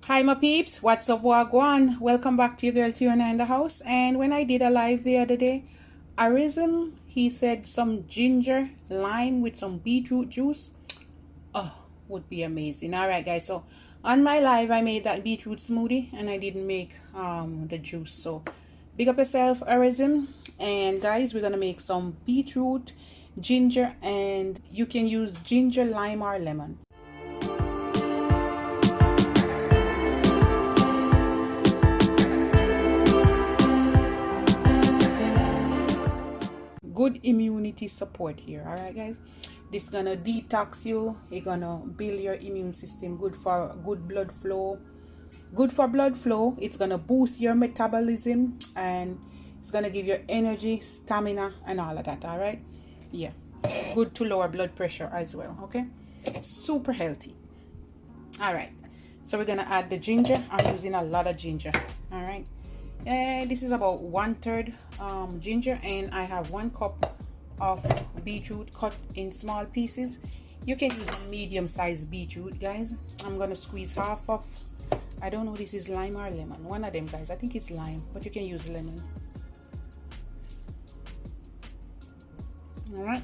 Hi my peeps, what's up, wagwan? Welcome back to your girl Tiana in the house. And when I did a live the other day, Arism, he said some ginger, lime with some beetroot juice. Oh, would be amazing. Alright guys, so on my live I made that beetroot smoothie and I didn't make the juice. So big up yourself, Arism. And guys, we're gonna make some beetroot, ginger, and you can use ginger, lime, or lemon. Good immunity support here. All right guys, this gonna detox you, it gonna build your immune system, good for blood flow, it's gonna boost your metabolism, and it's gonna give you energy, stamina, and all of that. All right, yeah, good to lower blood pressure as well. Okay, super healthy. All right, so we're gonna add the ginger. I'm using a lot of ginger. All right, this is about 1/3 ginger, and I have 1 cup of beetroot cut in small pieces. You can use a medium-sized beetroot, guys. I'm gonna squeeze half of, I don't know, this is lime or lemon, one of them, guys. I think it's lime, but you can use lemon. All right,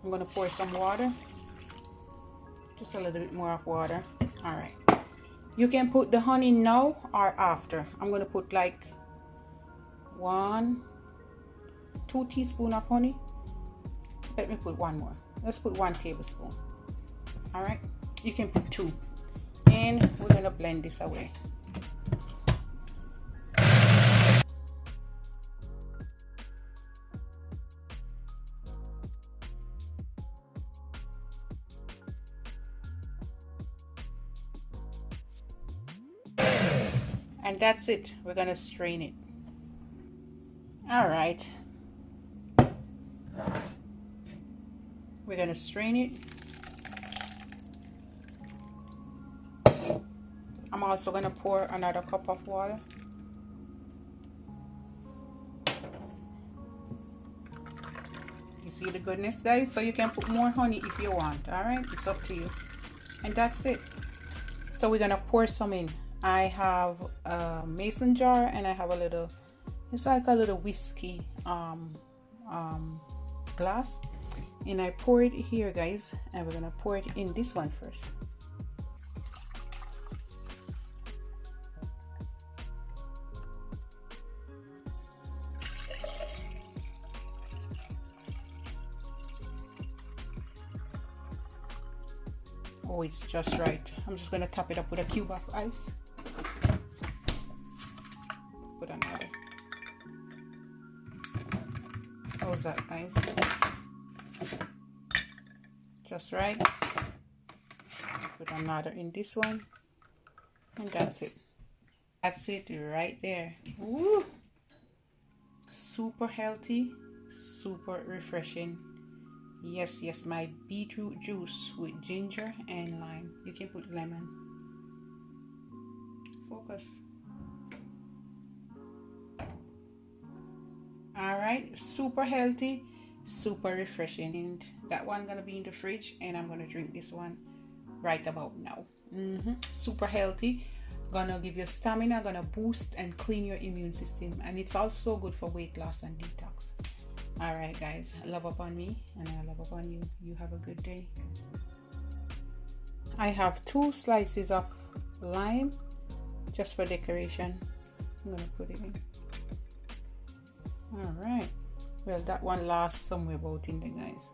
I'm gonna pour some water, just a little bit more of water. All right, you can put the honey now or after. I'm gonna put like 2 teaspoons of honey. Let me put 1 more. Let's put 1 tablespoon. All right, you can put 2, and we're gonna blend this away. And that's it. We're gonna strain it. All right, we're gonna strain it. I'm also gonna pour another cup of water. You see the goodness, guys? So you can put more honey if you want. All right, it's up to you. And that's it. So we're gonna pour some in. I have a mason jar, and I have a little, it's like a little whiskey glass, and I pour it here, guys, and we're gonna pour it in this one first. Oh, it's just right. I'm just gonna top it up with a cube of ice. Put another. How's that, guys? Just right. Put another in this one, and that's it. That's it right there. Woo! Super healthy, super refreshing. Yes, my beetroot juice with ginger and lime. You can put lemon. Focus. All right, super healthy, super refreshing. And that one gonna be in the fridge, and I'm gonna drink this one right about now. Super healthy, gonna give you stamina, gonna boost and clean your immune system, and it's also good for weight loss and detox. All right guys, love upon me, and I love upon you. You have a good day. I have 2 slices of lime just for decoration. I'm gonna put it in. All right, well, that one lasts somewhere about in there, guys.